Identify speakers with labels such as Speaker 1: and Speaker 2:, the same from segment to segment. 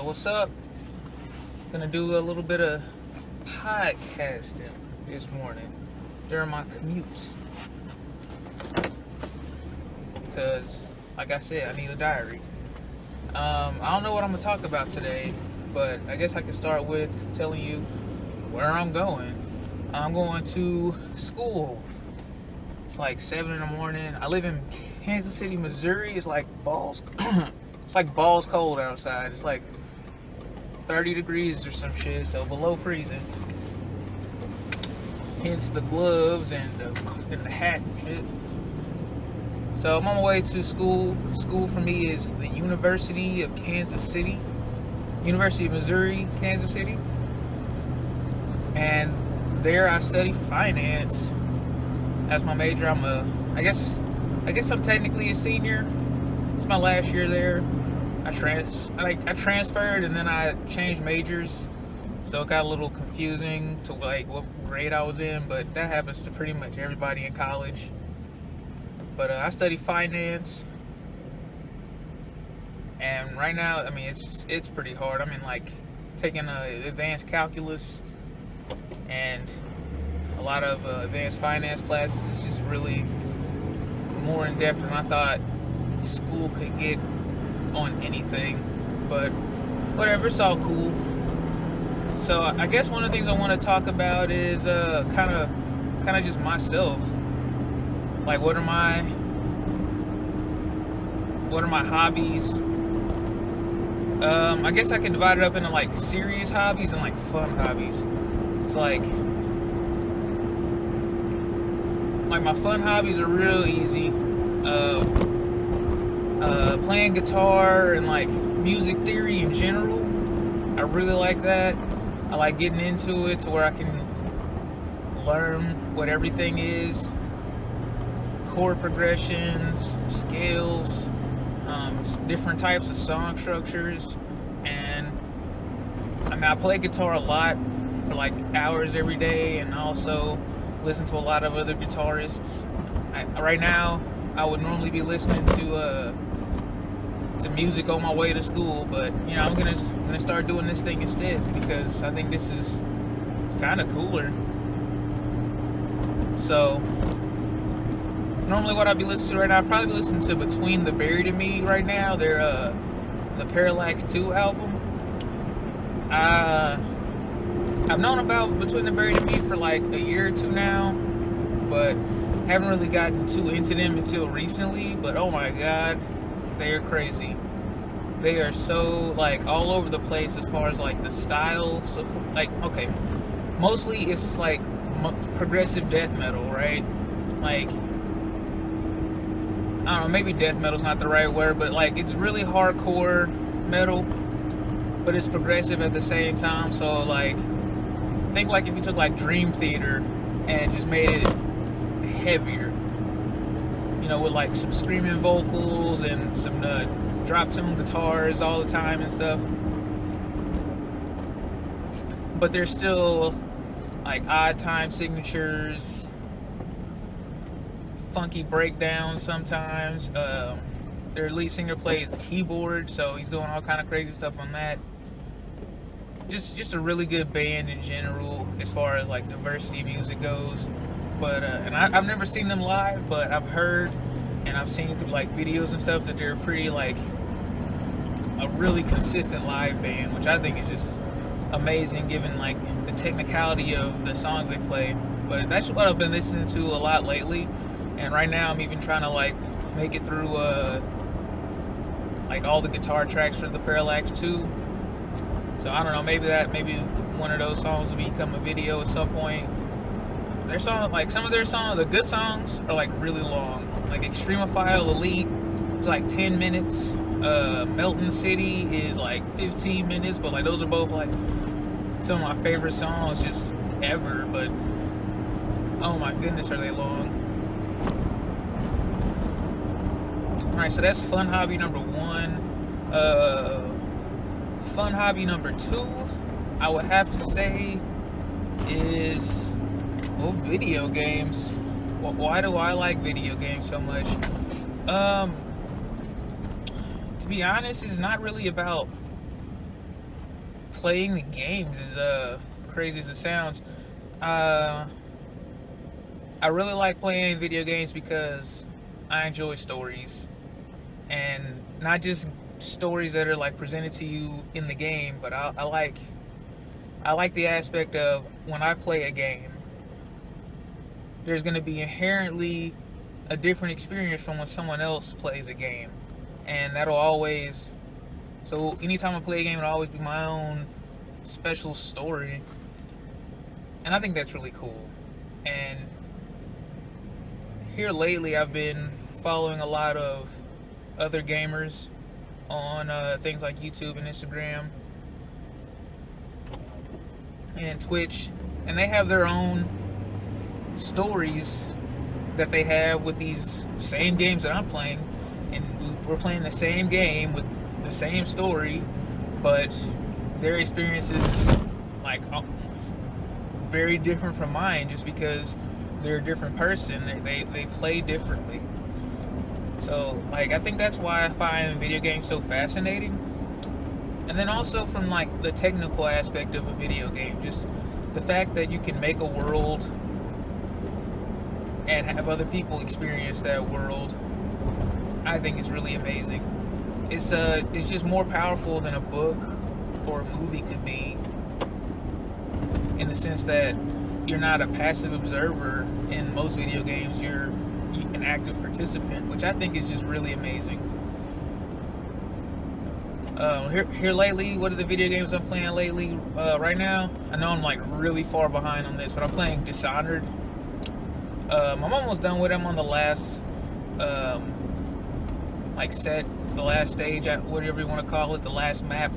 Speaker 1: So what's up? Gonna do a little bit of podcasting this morning during my commute. Because, like I said, I need a diary. I don't know what I'm gonna talk about today, but I guess I can start with telling you where I'm going. I'm going to school. It's like 7 in the morning. I live in Kansas City, Missouri. It's like balls. It's like balls cold outside. It's like 30 degrees or some shit, so below freezing. Hence the gloves and the hat and shit. So I'm on my way to school. School for me is the University of Kansas City. University of Missouri, Kansas City. And there I study finance. That's my major. I guess I'm technically a senior. It's my last year there. I transferred and then I changed majors, so it got a little confusing to like what grade I was in, but that happens to pretty much everybody in college. But I study finance, and right now, I mean, it's pretty hard. I'm in like taking advanced calculus and a lot of advanced finance classes. It's just really more in depth than I thought school could get on anything, but whatever, it's all cool. So I guess one of the things I want to talk about is kind of just myself. Like, what are my hobbies? I guess I can divide it up into like serious hobbies and like fun hobbies. It's like my fun hobbies are real easy. Playing guitar and like music theory in general, I really like that. I like getting into it to where I can learn what everything is, chord progressions, scales, different types of song structures. And I mean, I play guitar a lot for like hours every day, and I also listen to a lot of other guitarists. Right now I would normally be listening to music on my way to school, but you know, I'm gonna start doing this thing instead because I think this is kind of cooler. So normally what I'd be listening to right now, I'd probably be listening to Between the Buried and Me right now. They're the Parallax 2 album. I've known about Between the Buried and Me for like a year or two now, but haven't really gotten too into them until recently. But oh my god, they are crazy. They are so like all over the place as far as like the style. So like, okay, mostly it's like progressive death metal, right? Like, I don't know, maybe death metal's not the right word, but like it's really hardcore metal, but it's progressive at the same time. So like, think like if you took like Dream Theater and just made it heavier, you know, with like some screaming vocals and some drop tune guitars all the time and stuff. But there's still like odd time signatures, funky breakdowns sometimes. Their lead singer plays the keyboard, so he's doing all kind of crazy stuff on that. Just a really good band in general as far as like diversity of music goes. But and I've never seen them live, but I've heard and I've seen through like videos and stuff that they're pretty like a really consistent live band, which I think is just amazing given like the technicality of the songs they play. But that's what I've been listening to a lot lately, and right now I'm even trying to like make it through like all the guitar tracks for the Parallax 2. So I don't know, maybe one of those songs will become a video at some point. Their song, like some of their songs, the good songs are like really long. Like Extremophile Elite is like 10 minutes. Melton City is like 15 minutes, but like those are both like some of my favorite songs just ever. But oh my goodness, are they long. Alright, so that's fun hobby number 1. Fun hobby number 2, I would have to say, is video games. Why do I like video games so much? To be honest, it's not really about playing the games, is crazy as it sounds. Uh, I really like playing video games because I enjoy stories, and not just stories that are like presented to you in the game, but I like the aspect of when I play a game, there's going to be inherently a different experience from when someone else plays a game, and that'll always. So anytime I play a game, it'll always be my own special story, and I think that's really cool. And here lately, I've been following a lot of other gamers on things like YouTube and Instagram and Twitch, and they have their own stories that they have with these same games that I'm playing, and we're playing the same game with the same story, but their experience is like very different from mine, just because they're a different person. They play differently. So like I think that's why I find video games so fascinating. And then also from like the technical aspect of a video game, just the fact that you can make a world and have other people experience that world, I think is really amazing. It's just more powerful than a book or a movie could be, in the sense that you're not a passive observer in most video games. You're an active participant, which I think is just really amazing. Here lately, what are the video games I'm playing lately? Right now, I know I'm like really far behind on this, but I'm playing Dishonored. I'm almost done with it. I'm on the last, the last stage, whatever you want to call it, the last map.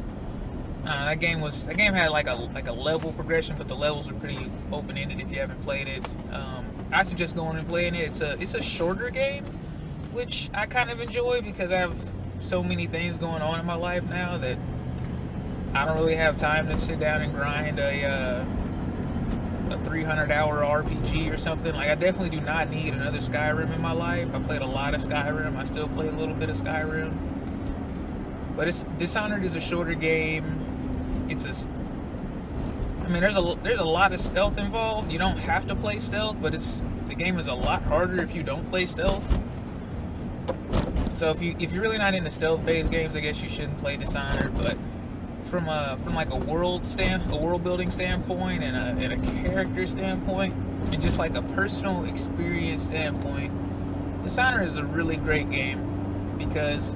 Speaker 1: That game had like a level progression, but the levels are pretty open ended if you haven't played it. I suggest going and playing it. It's a shorter game, which I kind of enjoy because I have so many things going on in my life now that I don't really have time to sit down and grind a 300-hour RPG or something. Like, I definitely do not need another Skyrim in my life. I played a lot of Skyrim. I still play a little bit of Skyrim. But Dishonored is a shorter game. There's a lot of stealth involved. You don't have to play stealth, but the game is a lot harder if you don't play stealth. So if you're really not into stealth-based games, I guess you shouldn't play Dishonored. But from like a world building standpoint and a character standpoint, and just like a personal experience standpoint, Dishonored is a really great game because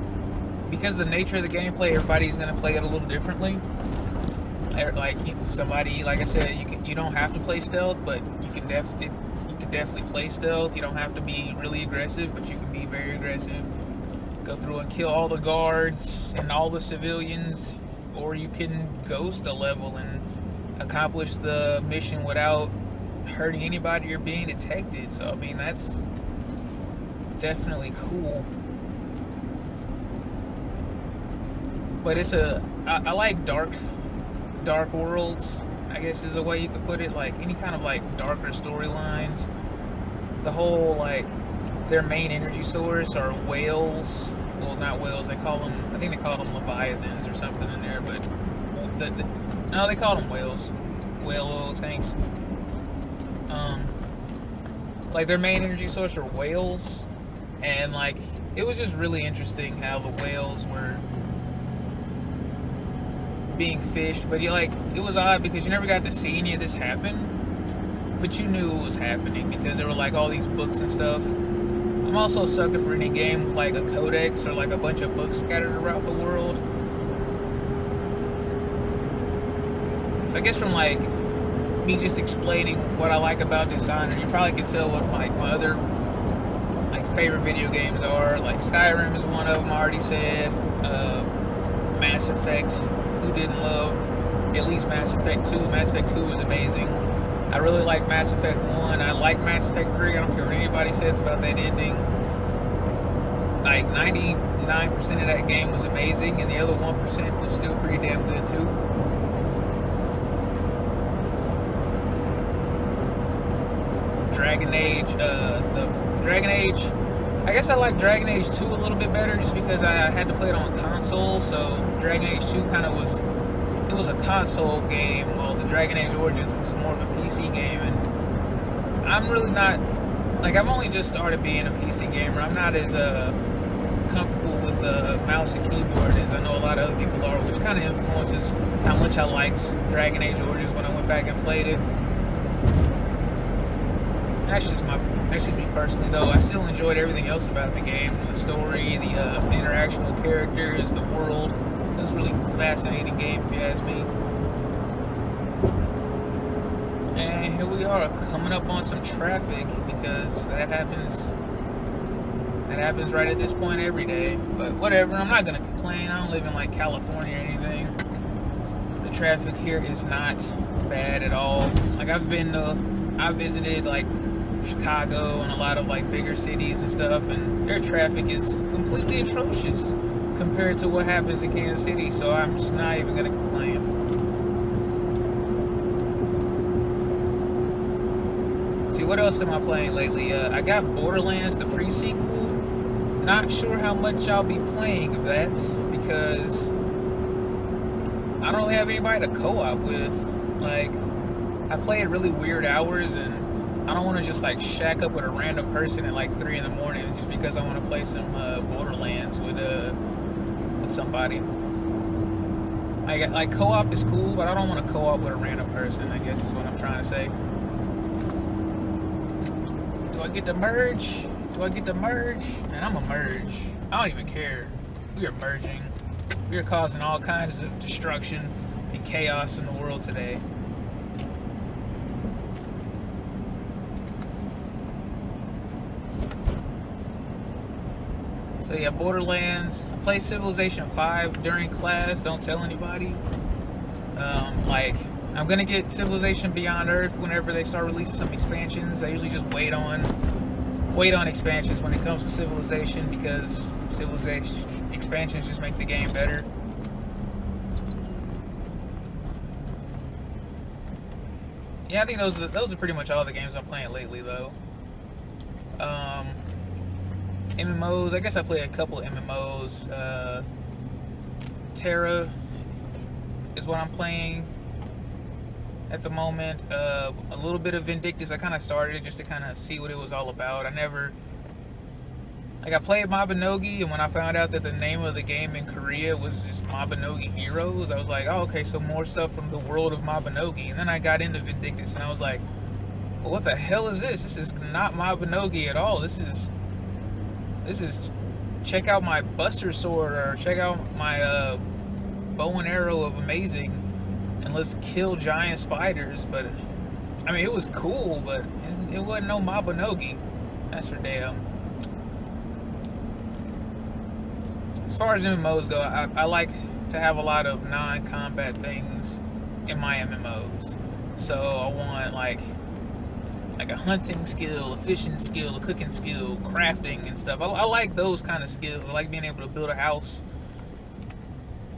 Speaker 1: of the nature of the gameplay. Everybody's gonna play it a little differently. Like somebody, like I said, you don't have to play stealth, but you can definitely play stealth. You don't have to be really aggressive, but you can be very aggressive. Go through and kill all the guards and all the civilians, or you can ghost a level and accomplish the mission without hurting anybody or being detected. So I mean, that's definitely cool. But I like dark worlds, I guess is a way you could put it. Like any kind of like darker storylines. The whole like their main energy source are whales. Well, not whales. I think they call them leviathans or something in there. But no, they call them whales. Whale oil tanks. Like their main energy source are whales, and like it was just really interesting how the whales were being fished. But it was odd because you never got to see any of this happen, but you knew it was happening because there were like all these books and stuff. I'm also a sucker for any game with like a codex or like a bunch of books scattered around the world. So I guess from like me just explaining what I like about Dishonored, you probably could tell what like my other like favorite video games are. Like Skyrim is one of them, I already said. Mass Effect, who didn't love at least Mass Effect 2? Mass Effect 2 is amazing. I really like Mass Effect 1. I like Mass Effect 3. I don't care what anybody says about that ending. Like 99% of that game was amazing, and the other 1% was still pretty damn good too. Dragon Age, I guess I like Dragon Age 2 a little bit better just because I had to play it on console, so Dragon Age 2 kind of was it was a console game. Well, the Dragon Age Origins was more of a PC game, and I'm really not, like, I've only just started being a PC gamer. I'm not as comfortable with mouse and keyboard as I know a lot of other people are, which kind of influences how much I liked Dragon Age Origins when I went back and played it. That's just me personally, though. I still enjoyed everything else about the game, the story, the interaction with characters, the world. It was a really fascinating game, if you ask me. And here we are, coming up on some traffic, because that happens right at this point every day. But whatever, I'm not gonna complain. I don't live in like California or anything. The traffic here is not bad at all. Like I visited like Chicago and a lot of like bigger cities and stuff, and their traffic is completely atrocious compared to what happens in Kansas City, so I'm just not even gonna complain. See, what else am I playing lately? I got Borderlands, the pre-sequel. Not sure how much I'll be playing of that, because I don't really have anybody to co-op with. Like, I play at really weird hours, and I don't want to just like shack up with a random person at like 3 in the morning just because I want to play some Borderlands with somebody. Like co-op is cool, but I don't want to co-op with a random person, I guess is what I'm trying to say. Do I get to merge? Man, I'm a merge. I don't even care. We are merging. We are causing all kinds of destruction and chaos in the world today. So yeah, Borderlands. I play Civilization 5 during class. Don't tell anybody. Like, I'm gonna get Civilization Beyond Earth whenever they start releasing some expansions. I usually just wait on expansions when it comes to Civilization, because Civilization expansions just make the game better. Yeah, I think those are pretty much all the games I'm playing lately, though. MMOs, I guess I play a couple of MMOs. Terra is what I'm playing at the moment. A little bit of Vindictus. I kind of started it just to kind of see what it was all about. I played Mabinogi, and when I found out that the name of the game in Korea was just Mabinogi Heroes, I was like, oh, okay, so more stuff from the world of Mabinogi. And then I got into Vindictus, and I was like, well, what the hell is this? This is not Mabinogi at all. This is check out my Buster Sword, or check out my bow and arrow of amazing, and let's kill giant spiders. But I mean, it was cool, but it wasn't no Mabinogi. That's for damn. As far as MMOs go, I like to have a lot of non-combat things in my MMOs. So I want like a hunting skill, a fishing skill, a cooking skill, crafting and stuff. I like those kind of skills. I like being able to build a house,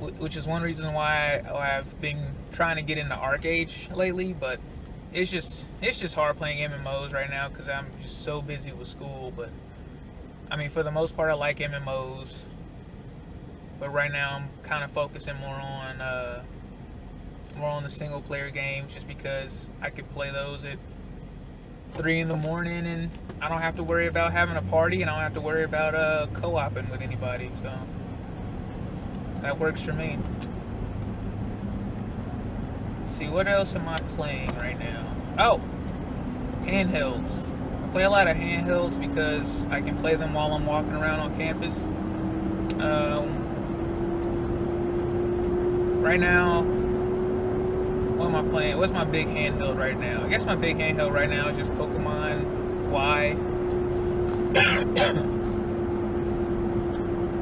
Speaker 1: which is one reason why I've been trying to get into Arcade lately. But it's just hard playing MMOs right now because I'm just so busy with school. But I mean, for the most part, I like MMOs. But right now, I'm kind of focusing more on the single player games, just because I could play those at 3 in the morning, and I don't have to worry about having a party, and I don't have to worry about co-oping with anybody. So that works for me. Let's see, what else am I playing right now? Oh, handhelds. I play a lot of handhelds because I can play them while I'm walking around on campus. Right now, what am I playing? What's my big handheld right now? I guess my big handheld right now is just Pokemon Y.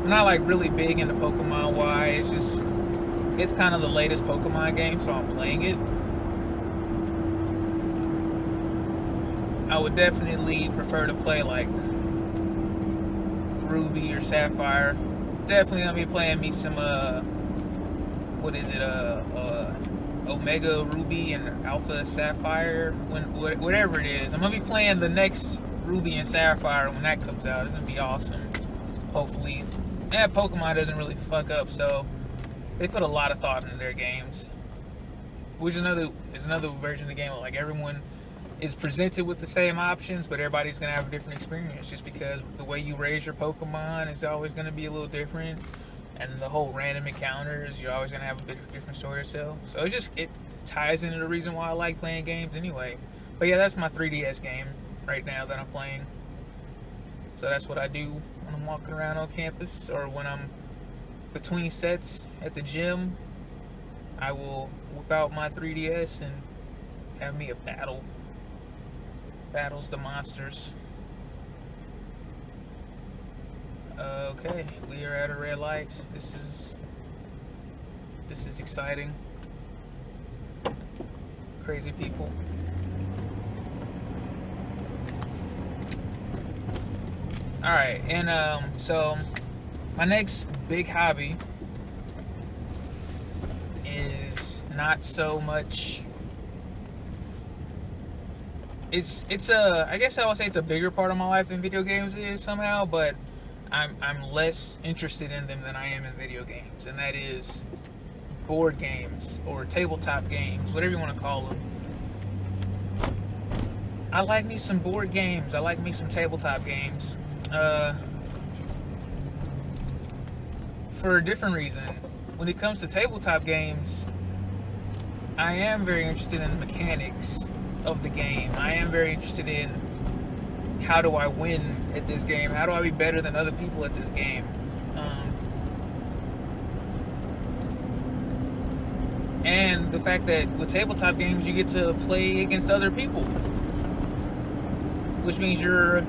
Speaker 1: I'm not like really big into Pokemon Y. It's kind of the latest Pokemon game, so I'm playing it. I would definitely prefer to play like Ruby or Sapphire. Definitely gonna be playing me some Omega Ruby and Alpha Sapphire, whatever it is. I'm gonna be playing the next Ruby and Sapphire when that comes out. It's gonna be awesome. Hopefully, Pokemon doesn't really fuck up, so they put a lot of thought into their games. which is another version of the game where, like, everyone is presented with the same options, but everybody's gonna have a different experience just because the way you raise your Pokemon is always gonna be a little different, and the whole random encounters, you're always gonna have a bit of a different story to tell. So it ties into the reason why I like playing games anyway. But yeah, that's my 3DS game right now that I'm playing. So that's what I do when I'm walking around on campus, or when I'm between sets at the gym. I will whip out my 3DS and have me a battles the monsters. Okay, we are at a red light. This is exciting. Crazy people. All right, and so my next big hobby is not so much. It's I guess I would say it's a bigger part of my life than video games is somehow, but I'm less interested in them than I am in video games, and that is board games or tabletop games, whatever you want to call them. I like me some board games. I like me some tabletop games. For a different reason. When it comes to tabletop games, I am very interested in the mechanics of the game. I am very interested in how do I win at this game? How do I be better than other people at this game? And the fact that with tabletop games you get to play against other people, which means you're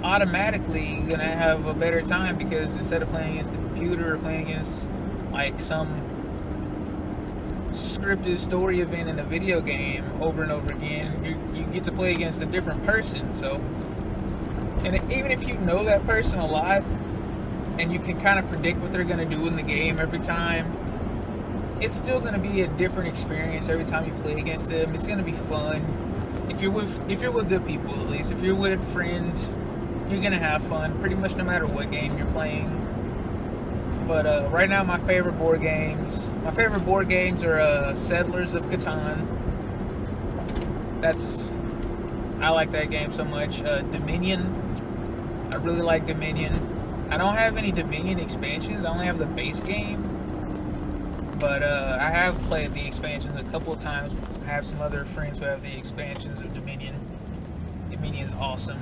Speaker 1: automatically gonna have a better time, because instead of playing against the computer or playing against like some scripted story event in a video game over and over again, you get to play against a different person. So, and even if you know that person a lot and you can kind of predict what they're gonna do in the game every time, it's still gonna be a different experience every time you play against them. It's gonna be fun. If you're with good people, at least. If you're with friends, you're gonna have fun pretty much no matter what game you're playing. But right now, my favorite board games are Settlers of Catan. I like that game so much. Dominion, I really like Dominion. I don't have any Dominion expansions. I only have the base game. But I have played the expansions a couple of times. I have some other friends who have the expansions of Dominion. Dominion is awesome.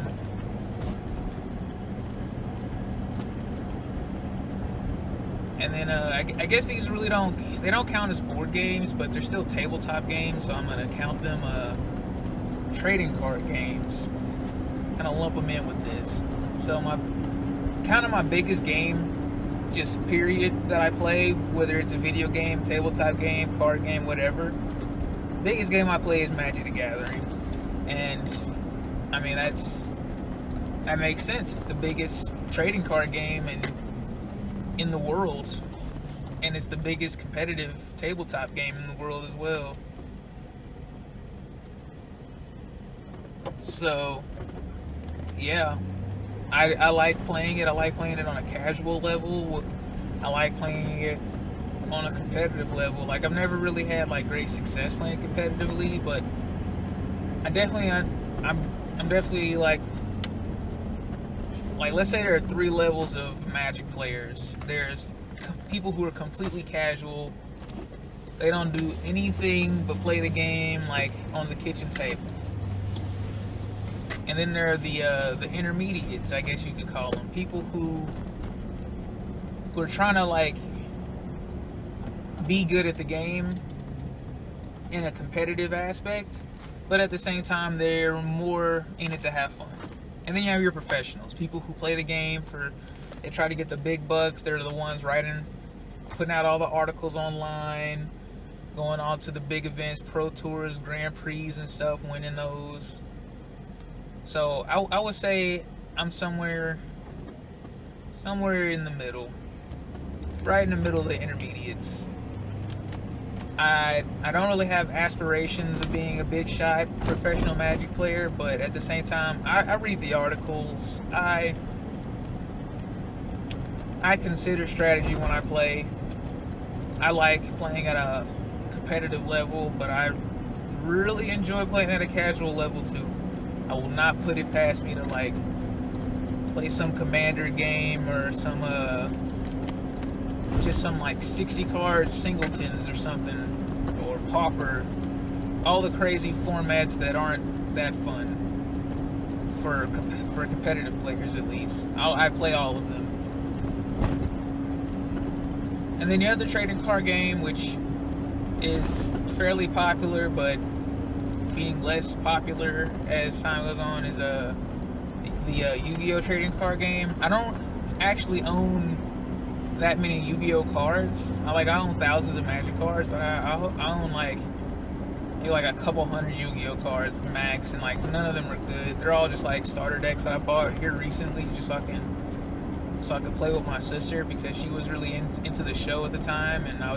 Speaker 1: And then I guess these really don't count as board games, but they're still tabletop games, so I'm gonna count them trading card games. Kind of lump them in with this. So my biggest game, just period, that I play, whether it's a video game, tabletop game, card game, whatever, the biggest game I play is Magic the Gathering. And I mean, that makes sense. It's the biggest trading card game in the world, and it's the biggest competitive tabletop game in the world as well. So yeah, I like playing it. I like playing it on a casual level. I like playing it on a competitive level. Like, I've never really had like great success playing competitively, but I'm definitely like let's say there are 3 levels of Magic players. There's people who are completely casual. They don't do anything but play the game like on the kitchen table. And then there are the intermediates, I guess you could call them. People who are trying to like be good at the game in a competitive aspect, but at the same time they're more in it to have fun. And then you have your professionals, people who play the game they try to get the big bucks. They're the ones putting out all the articles online, going on to the big events, Pro Tours, Grand Prix and stuff, winning those. So I would say I'm somewhere in the middle, right in the middle of the intermediates. I don't really have aspirations of being a big shot professional Magic player, but at the same time, I read the articles. I consider strategy when I play. I like playing at a competitive level, but I really enjoy playing at a casual level too. I will not put it past me to like play some commander game or some just some like 60 card singletons or something, or pauper, all the crazy formats that aren't that fun for competitive players at least. I play all of them. And then the other trading card game, which is fairly popular but being less popular as time goes on, is the Yu-Gi-Oh trading card game. I don't actually own that many Yu-Gi-Oh cards. I own thousands of Magic cards, but I own like a couple hundred Yu-Gi-Oh cards max, and like none of them are good. They're all just like starter decks that I bought here recently just so I could play with my sister, because she was really into the show at the time, and I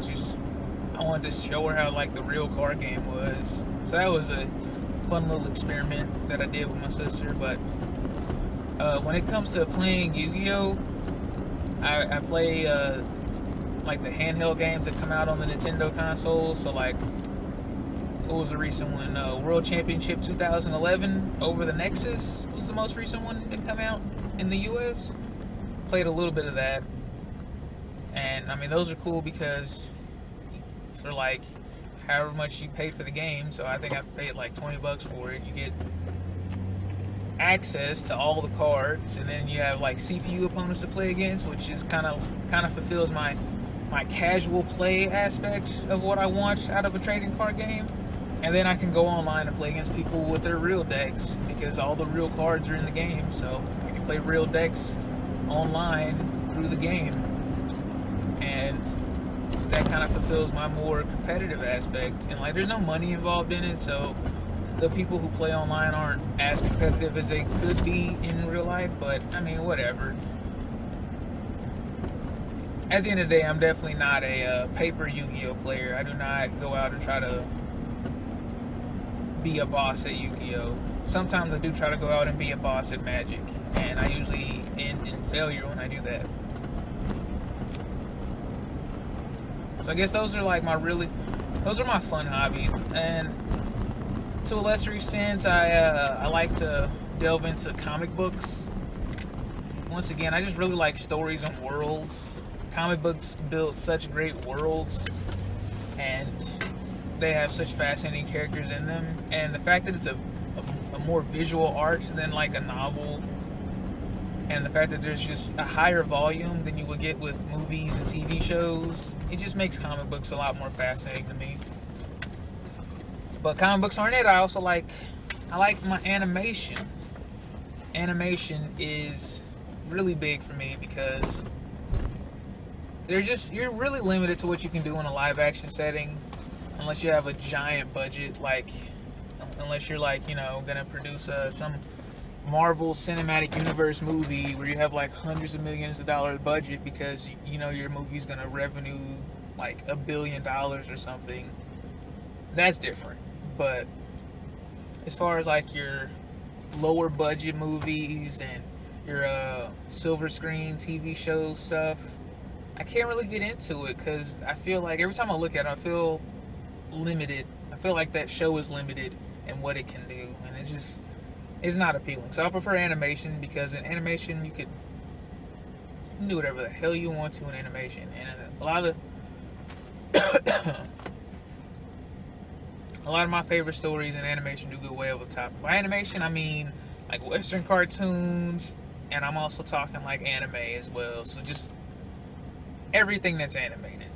Speaker 1: wanted to show her how like the real card game was. So that was a fun little experiment that I did with my sister. But when it comes to playing Yu-Gi-Oh, I play like the handheld games that come out on the Nintendo console. So like, what was the recent one? World Championship 2011 over the Nexus was the most recent one that come out in the US. Played a little bit of that, and I mean those are cool because for like however much you paid for the game, so I think I paid like $20 for it, you get access to all the cards, and then you have like CPU opponents to play against, which is kind of fulfills my casual play aspect of what I want out of a trading card game. And then I can go online and play against people with their real decks, because all the real cards are in the game, so I can play real decks online through the game, and that kind of fulfills my more competitive aspect. And like, there's no money involved in it, so the people who play online aren't as competitive as they could be in real life. But I mean, whatever. At the end of the day, I'm definitely not a paper Yu-Gi-Oh player. I do not go out and try to be a boss at Yu-Gi-Oh. Sometimes I do try to go out and be a boss at Magic, and I usually end in failure when I do that. So I guess those are like those are my fun hobbies. And to a lesser extent, I like to delve into comic books. Once again, I just really like stories and worlds. Comic books build such great worlds, and they have such fascinating characters in them. And the fact that it's a more visual art than like a novel, and the fact that there's just a higher volume than you would get with movies and TV shows, it just makes comic books a lot more fascinating to me. But comic books aren't it. I like my animation. Animation is really big for me, because you're really limited to what you can do in a live action setting, unless you have a giant budget, unless you're like, gonna produce some Marvel Cinematic Universe movie where you have like hundreds of millions of dollars budget, because your movie's gonna revenue like $1 billion or something. That's different. But as far as like your lower budget movies and your silver screen TV show stuff, I can't really get into it, because I feel like every time I look at it, I feel limited. I feel like that show is limited in what it can do, and it's not appealing. So I prefer animation, because in animation you can do whatever the hell you want to in animation, and a lot of my favorite stories in animation do go way over the top. By animation, I mean like Western cartoons, and I'm also talking like anime as well. So just everything that's animated.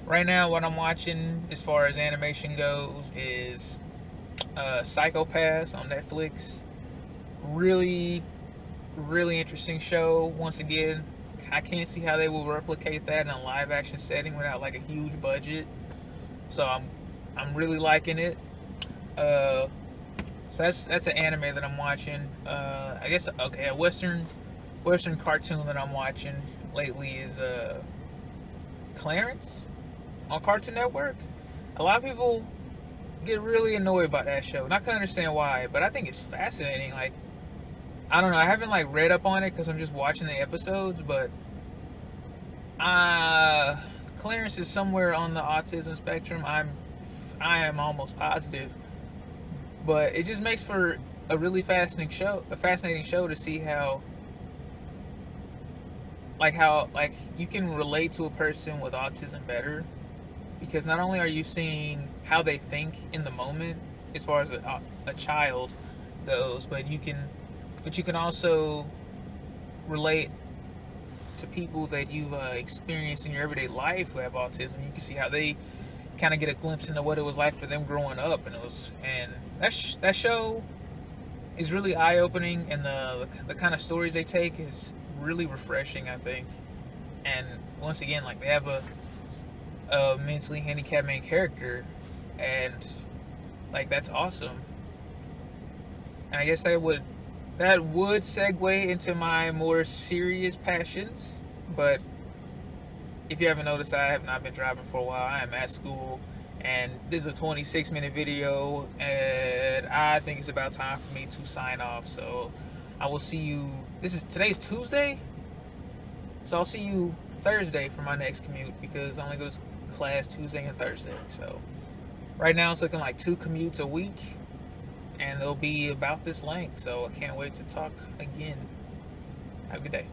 Speaker 1: Right now, what I'm watching as far as animation goes is Psychopaths on Netflix. Really, really interesting show. Once again, I can't see how they will replicate that in a live action setting without like a huge budget. So I'm really liking it. So that's an anime that I'm watching. I guess a Western cartoon that I'm watching lately is Clarence on Cartoon Network. A lot of people get really annoyed by that show, and I can understand why, but I think it's fascinating. Like, I don't know, I haven't like read up on it because I'm just watching the episodes, but Clarence is somewhere on the autism spectrum. I'm I am almost positive. But it just makes for a really fascinating show to see how you can relate to a person with autism better, because not only are you seeing how they think in the moment as far as a child goes, but you can also relate to people that you've experienced in your everyday life who have autism. You can see how they kind of get a glimpse into what it was like for them growing up, and that show is really eye opening, and the kind of stories they take is really refreshing, I think. And once again, like, they have a mentally handicapped main character, and like, that's awesome. And I guess that would segue into my more serious passions. But if you haven't noticed, I have not been driving for a while. I am at school, and this is a 26-minute video, and I think it's about time for me to sign off. So I will see you. Today's Tuesday, so I'll see you Thursday for my next commute, because I only go to class Tuesday and Thursday. So right now it's looking like 2 commutes a week, and they'll be about this length. So I can't wait to talk again. Have a good day.